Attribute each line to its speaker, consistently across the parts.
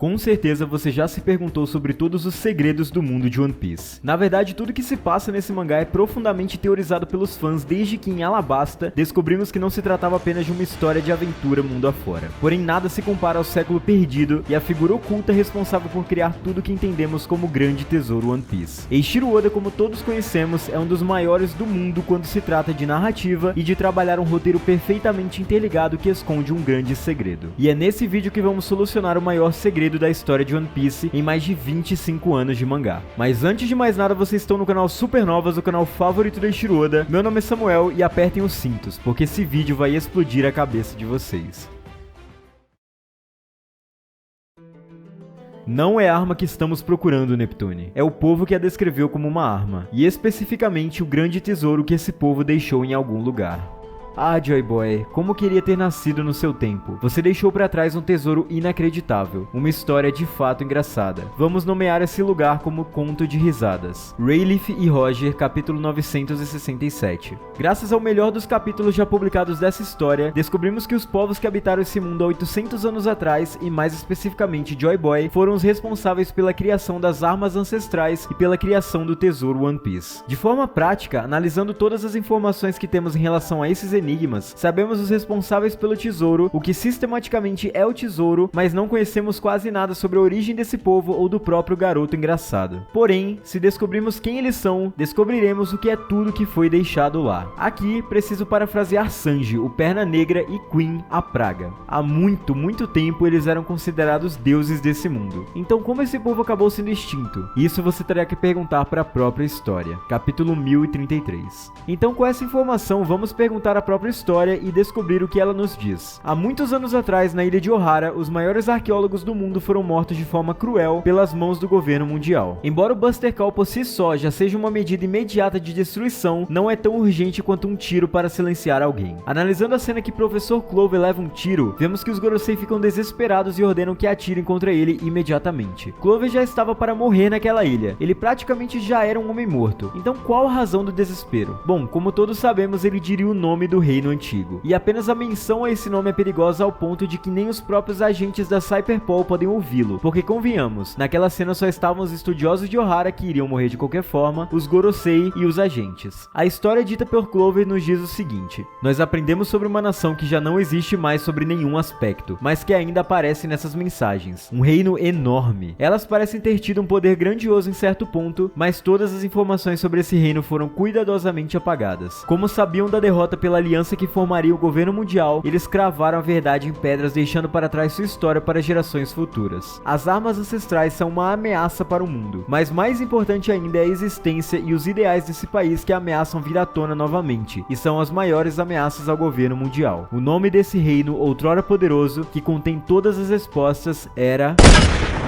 Speaker 1: Com certeza você já se perguntou sobre todos os segredos do mundo de One Piece. Na verdade, tudo que se passa nesse mangá é profundamente teorizado pelos fãs desde que em Alabasta descobrimos que não se tratava apenas de uma história de aventura mundo afora. Porém, nada se compara ao século perdido e à figura oculta responsável por criar tudo que entendemos como o grande tesouro One Piece. Eiichiro Oda, como todos conhecemos, é um dos maiores do mundo quando se trata de narrativa e de trabalhar um roteiro perfeitamente interligado que esconde um grande segredo. E é nesse vídeo que vamos solucionar o maior segredo da história de One Piece em mais de 25 anos de mangá. Mas antes de mais nada, vocês estão no canal Supernovas, o canal favorito do Eiichiro Oda. Meu nome é Samuel e apertem os cintos, porque esse vídeo vai explodir a cabeça de vocês. Não é a arma que estamos procurando, Neptune. É o povo que a descreveu como uma arma, e especificamente o grande tesouro que esse povo deixou em algum lugar. Ah, Joy Boy, como queria ter nascido no seu tempo. Você deixou para trás um tesouro inacreditável, uma história de fato engraçada. Vamos nomear esse lugar como Conto de Risadas. Rayleigh e Roger, capítulo 967. Graças ao melhor dos capítulos já publicados dessa história, descobrimos que os povos que habitaram esse mundo há 800 anos atrás, e mais especificamente Joy Boy, foram os responsáveis pela criação das armas ancestrais e pela criação do tesouro One Piece. De forma prática, analisando todas as informações que temos em relação a esses enigmas, sabemos os responsáveis pelo tesouro, o que sistematicamente é o tesouro, mas não conhecemos quase nada sobre a origem desse povo ou do próprio garoto engraçado. Porém, se descobrirmos quem eles são, descobriremos o que é tudo que foi deixado lá. Aqui, preciso parafrasear Sanji, o Perna Negra, e Queen, a Praga. Há muito tempo eles eram considerados deuses desse mundo. Então como esse povo acabou sendo extinto? Isso você terá que perguntar para a própria história. Capítulo 1033. Então com essa informação, vamos perguntar a própria história e descobrir o que ela nos diz. Há muitos anos atrás, na ilha de Ohara, os maiores arqueólogos do mundo foram mortos de forma cruel pelas mãos do governo mundial. Embora o Buster Call por si só já seja uma medida imediata de destruição, não é tão urgente quanto um tiro para silenciar alguém. Analisando a cena que Professor Clover leva um tiro, vemos que os Gorosei ficam desesperados e ordenam que atirem contra ele imediatamente. Clover já estava para morrer naquela ilha. Ele praticamente já era um homem morto. Então qual a razão do desespero? Bom, como todos sabemos, ele diria o nome do reino antigo. E apenas a menção a esse nome é perigosa ao ponto de que nem os próprios agentes da Cyberpol podem ouvi-lo, porque convenhamos, naquela cena só estavam os estudiosos de Ohara que iriam morrer de qualquer forma, os Gorosei e os agentes. A história dita por Clover nos diz o seguinte: nós aprendemos sobre uma nação que já não existe mais sobre nenhum aspecto, mas que ainda aparece nessas mensagens. Um reino enorme. Elas parecem ter tido um poder grandioso em certo ponto, mas todas as informações sobre esse reino foram cuidadosamente apagadas. Como sabiam da derrota pela aliança que formaria o governo mundial, eles cravaram a verdade em pedras, deixando para trás sua história para gerações futuras. As armas ancestrais são uma ameaça para o mundo, mas mais importante ainda é a existência e os ideais desse país que ameaçam vir à tona novamente, e são as maiores ameaças ao governo mundial. O nome desse reino, outrora poderoso, que contém todas as respostas, era...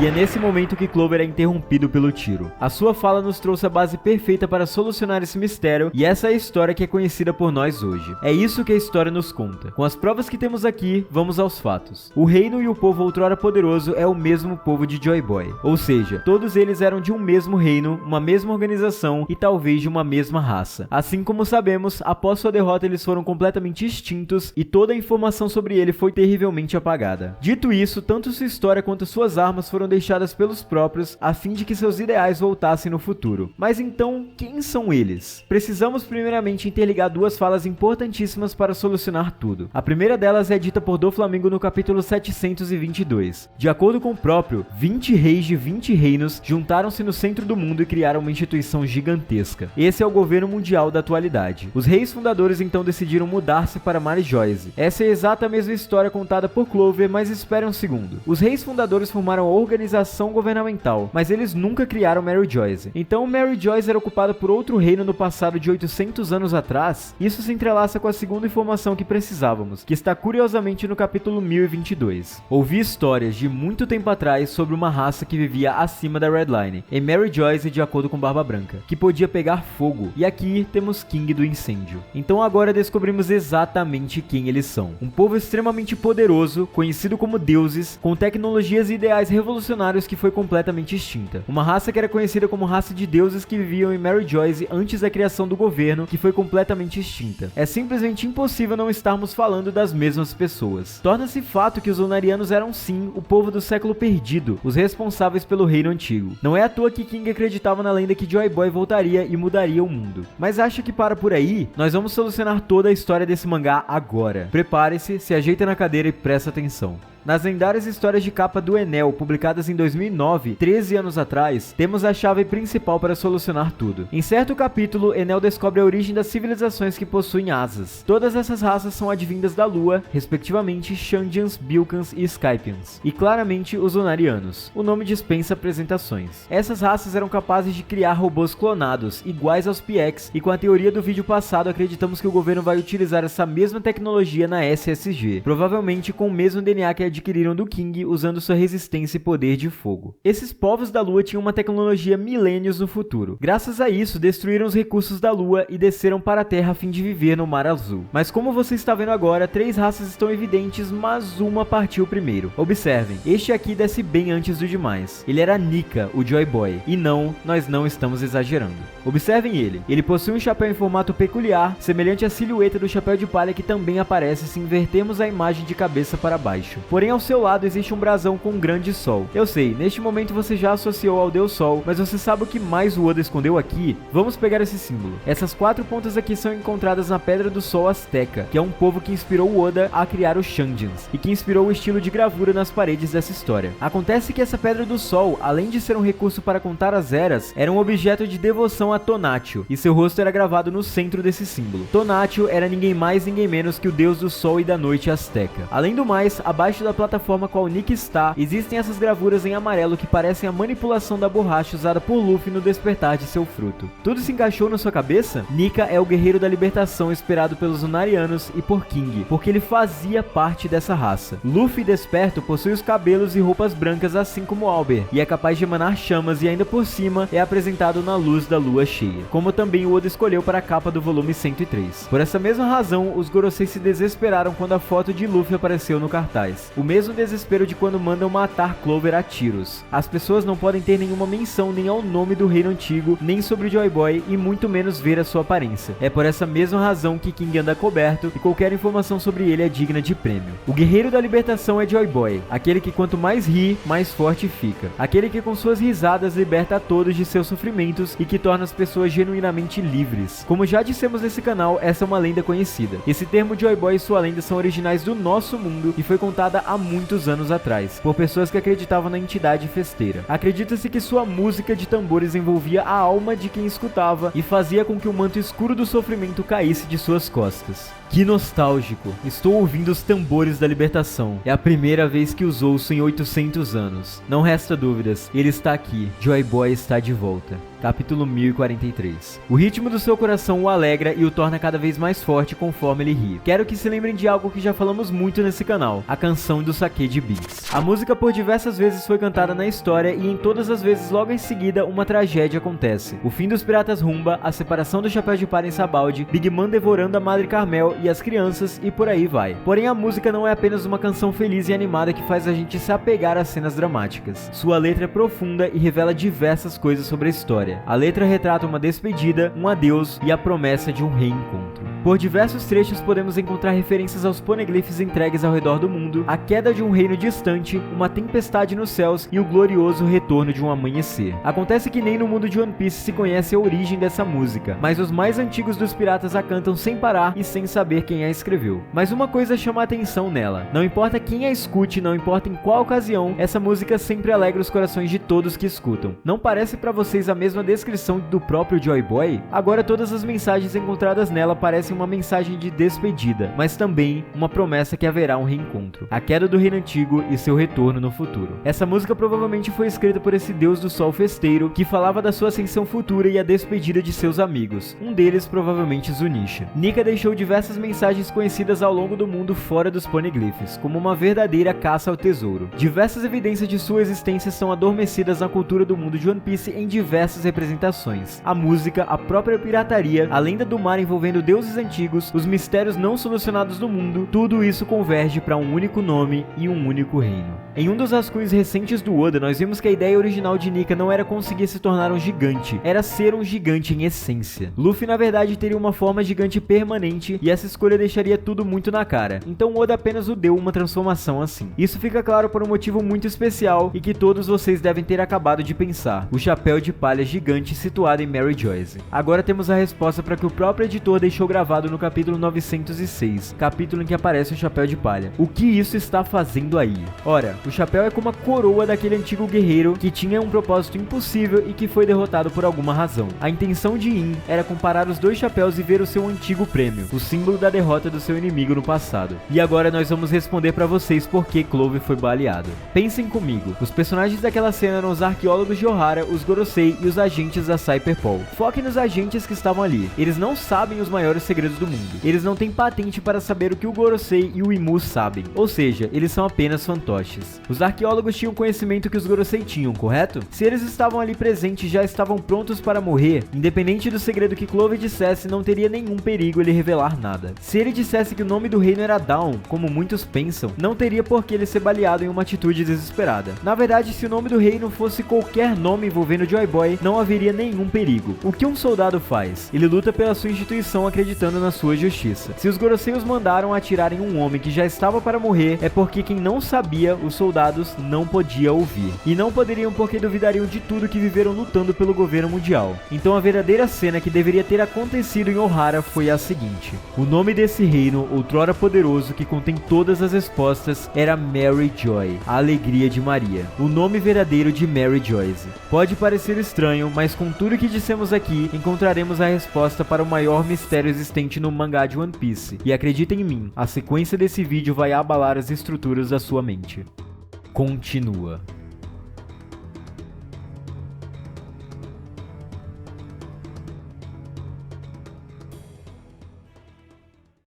Speaker 1: E é nesse momento que Clover é interrompido pelo tiro. A sua fala nos trouxe a base perfeita para solucionar esse mistério, e essa é a história que é conhecida por nós hoje. É isso que a história nos conta. Com as provas que temos aqui, vamos aos fatos. O reino e o povo outrora poderoso é o mesmo povo de Joy Boy. Ou seja, todos eles eram de um mesmo reino, uma mesma organização e talvez de uma mesma raça. Assim como sabemos, após sua derrota eles foram completamente extintos e toda a informação sobre ele foi terrivelmente apagada. Dito isso, tanto sua história quanto suas armas foram deixadas pelos próprios a fim de que seus ideais voltassem no futuro. Mas então, quem são eles? Precisamos primeiramente interligar duas falas importantíssimas para solucionar tudo. A primeira delas é dita por Doflamingo no capítulo 722. De acordo com o próprio, 20 reis de 20 reinos juntaram-se no centro do mundo e criaram uma instituição gigantesca. Esse é o governo mundial da atualidade. Os reis fundadores então decidiram mudar-se para Mary Joyce. Essa é a exata mesma história contada por Clover, mas espere um segundo. Os reis fundadores formaram a organização governamental, mas eles nunca criaram Mary Joyce. Então Mary Joyce era ocupada por outro reino no passado de 800 anos atrás? Isso se entrelaça com a segunda informação que precisávamos, que está curiosamente no capítulo 1022. Ouvi histórias de muito tempo atrás sobre uma raça que vivia acima da Red Line, em Mary Joyce, de acordo com Barba Branca, que podia pegar fogo, e aqui temos King do Incêndio. Então agora descobrimos exatamente quem eles são. Um povo extremamente poderoso, conhecido como deuses, com tecnologias e ideais revolucionários revolucionários que foi completamente extinta. Uma raça que era conhecida como raça de deuses que viviam em Mary Joyce antes da criação do governo, que foi completamente extinta. É simplesmente impossível não estarmos falando das mesmas pessoas. Torna-se fato que os Lunarianos eram sim o povo do século perdido, os responsáveis pelo reino antigo. Não é à toa que King acreditava na lenda que Joy Boy voltaria e mudaria o mundo. Mas acha que para por aí? Nós vamos solucionar toda a história desse mangá agora. Prepare-se, se ajeita na cadeira e presta atenção. Nas lendárias histórias de capa do Enel, publicadas em 2009, 13 anos atrás, temos a chave principal para solucionar tudo. Em certo capítulo, Enel descobre a origem das civilizações que possuem asas. Todas essas raças são advindas da Lua, respectivamente Shandians, Bilkans e Skypians, e claramente os Lunarianos. O nome dispensa apresentações. Essas raças eram capazes de criar robôs clonados, iguais aos PX, e com a teoria do vídeo passado acreditamos que o governo vai utilizar essa mesma tecnologia na SSG, provavelmente com o mesmo DNA que adquiriram do King usando sua resistência e poder de fogo. Esses povos da Lua tinham uma tecnologia milênios no futuro. Graças a isso, destruíram os recursos da Lua e desceram para a Terra a fim de viver no Mar Azul. Mas como você está vendo agora, 3 raças estão evidentes, mas uma partiu primeiro. Observem, este aqui desce bem antes do demais. Ele era Nika, o Joy Boy. E não, nós não estamos exagerando. Observem ele. Ele possui um chapéu em formato peculiar, semelhante à silhueta do chapéu de palha que também aparece se invertermos a imagem de cabeça para baixo. Porém, ao seu lado existe um brasão com um grande sol. Eu sei, neste momento você já associou ao Deus Sol, mas você sabe o que mais o Oda escondeu aqui? Vamos pegar esse símbolo. Essas 4 pontas aqui são encontradas na Pedra do Sol Azteca, que é um povo que inspirou o Oda a criar os Shandians, e que inspirou o estilo de gravura nas paredes dessa história. Acontece que essa Pedra do Sol, além de ser um recurso para contar as eras, era um objeto de devoção a Tonatiuh, e seu rosto era gravado no centro desse símbolo. Tonatiuh era ninguém mais ninguém menos que o deus do sol e da noite azteca. Além do mais, abaixo da plataforma qual Nick está, existem essas gravuras em amarelo que parecem a manipulação da borracha usada por Luffy no despertar de seu fruto. Tudo se encaixou na sua cabeça? Nika é o guerreiro da libertação esperado pelos Lunarianos e por King, porque ele fazia parte dessa raça. Luffy desperto possui os cabelos e roupas brancas assim como Albert, e é capaz de emanar chamas e ainda por cima é apresentado na luz da lua cheia, como também o Oda escolheu para a capa do volume 103. Por essa mesma razão, os Gorosei se desesperaram quando a foto de Luffy apareceu no cartaz. O mesmo desespero de quando mandam matar Clover a tiros. As pessoas não podem ter nenhuma menção nem ao nome do reino antigo, nem sobre Joy Boy e muito menos ver a sua aparência. É por essa mesma razão que King anda coberto e qualquer informação sobre ele é digna de prêmio. O guerreiro da libertação é Joy Boy, aquele que quanto mais ri, mais forte fica. Aquele que com suas risadas liberta a todos de seus sofrimentos e que torna as pessoas genuinamente livres. Como já dissemos nesse canal, essa é uma lenda conhecida. Esse termo Joy Boy e sua lenda são originais do nosso mundo e foi contada há muitos anos atrás, por pessoas que acreditavam na entidade festeira. Acredita-se que sua música de tambores envolvia a alma de quem escutava e fazia com que o manto escuro do sofrimento caísse de suas costas. Que nostálgico, estou ouvindo os tambores da libertação. É a primeira vez que os ouço em 800 anos. Não resta dúvidas, ele está aqui, Joy Boy está de volta. Capítulo 1043. O ritmo do seu coração o alegra e o torna cada vez mais forte conforme ele ri. Quero que se lembrem de algo que já falamos muito nesse canal, a canção do Sake de Beats. A música por diversas vezes foi cantada na história e em todas as vezes logo em seguida uma tragédia acontece. O fim dos piratas Rumba, a separação do Chapéu de Palha em Sabaody, Big Mom devorando a Madre Carmel e as crianças e por aí vai. Porém a música não é apenas uma canção feliz e animada que faz a gente se apegar às cenas dramáticas. Sua letra é profunda e revela diversas coisas sobre a história. A letra retrata uma despedida, um adeus e a promessa de um reencontro. Por diversos trechos podemos encontrar referências aos poneglyphs entregues ao redor do mundo, a queda de um reino distante, uma tempestade nos céus e o glorioso retorno de um amanhecer. Acontece que nem no mundo de One Piece se conhece a origem dessa música, mas os mais antigos dos piratas a cantam sem parar e sem saber quem a escreveu. Mas uma coisa chama a atenção nela. Não importa quem a escute, não importa em qual ocasião, essa música sempre alegra os corações de todos que escutam. Não parece pra vocês a mesma descrição do próprio Joy Boy? Agora todas as mensagens encontradas nela parecem uma mensagem de despedida, mas também uma promessa que haverá um reencontro, a queda do reino antigo e seu retorno no futuro. Essa música provavelmente foi escrita por esse deus do sol festeiro que falava da sua ascensão futura e a despedida de seus amigos, um deles provavelmente Zunisha. Nika deixou diversas mensagens conhecidas ao longo do mundo fora dos poneglyphs, como uma verdadeira caça ao tesouro. Diversas evidências de sua existência estão adormecidas na cultura do mundo de One Piece em diversas representações. A música, a própria pirataria, a lenda do mar envolvendo deuses antigos, os mistérios não solucionados do mundo, tudo isso converge para um único nome e um único reino. Em um dos rascunhos recentes do Oda, nós vimos que a ideia original de Nika não era conseguir se tornar um gigante, era ser um gigante em essência. Luffy na verdade teria uma forma gigante permanente e essa escolha deixaria tudo muito na cara, então Oda apenas o deu uma transformação assim. Isso fica claro por um motivo muito especial e que todos vocês devem ter acabado de pensar: o chapéu de palha gigante situado em Mary Joyce. Agora temos a resposta para que o próprio editor deixou gravado no capítulo 906, capítulo em que aparece o chapéu de palha. O que isso está fazendo aí? Ora, o chapéu é como a coroa daquele antigo guerreiro que tinha um propósito impossível e que foi derrotado por alguma razão. A intenção de In era comparar os dois chapéus e ver o seu antigo prêmio, o símbolo da derrota do seu inimigo no passado. E agora nós vamos responder pra vocês por que Clove foi baleado. Pensem comigo, os personagens daquela cena eram os arqueólogos de Ohara, os Gorosei e os agentes da Cyberpol. Foquem nos agentes que estavam ali. Eles não sabem os maiores segredos do mundo. Eles não têm patente para saber o que o Gorosei e o Imu sabem. Ou seja, eles são apenas fantoches. Os arqueólogos tinham conhecimento que os Gorosei tinham, correto? Se eles estavam ali presentes e já estavam prontos para morrer, independente do segredo que Clove dissesse, não teria nenhum perigo ele revelar nada. Se ele dissesse que o nome do reino era Dawn, como muitos pensam, não teria por que ele ser baleado em uma atitude desesperada. Na verdade, se o nome do reino fosse qualquer nome envolvendo Joy Boy, não haveria nenhum perigo. O que um soldado faz? Ele luta pela sua instituição acreditando na sua justiça. Se os Gorosei os mandaram atirar em um homem que já estava para morrer, é porque quem não sabia, os soldados não podia ouvir. E não poderiam porque duvidariam de tudo que viveram lutando pelo governo mundial. Então a verdadeira cena que deveria ter acontecido em Ohara foi a seguinte: o nome desse reino, outrora poderoso, que contém todas as respostas, era Mary Joy, a alegria de Maria. O nome verdadeiro de Mary Joyce. Pode parecer estranho, mas com tudo que dissemos aqui, encontraremos a resposta para o maior mistério existente no mangá de One Piece. E acreditem em mim, a sequência desse vídeo vai abalar as estruturas da sua mente. Continua.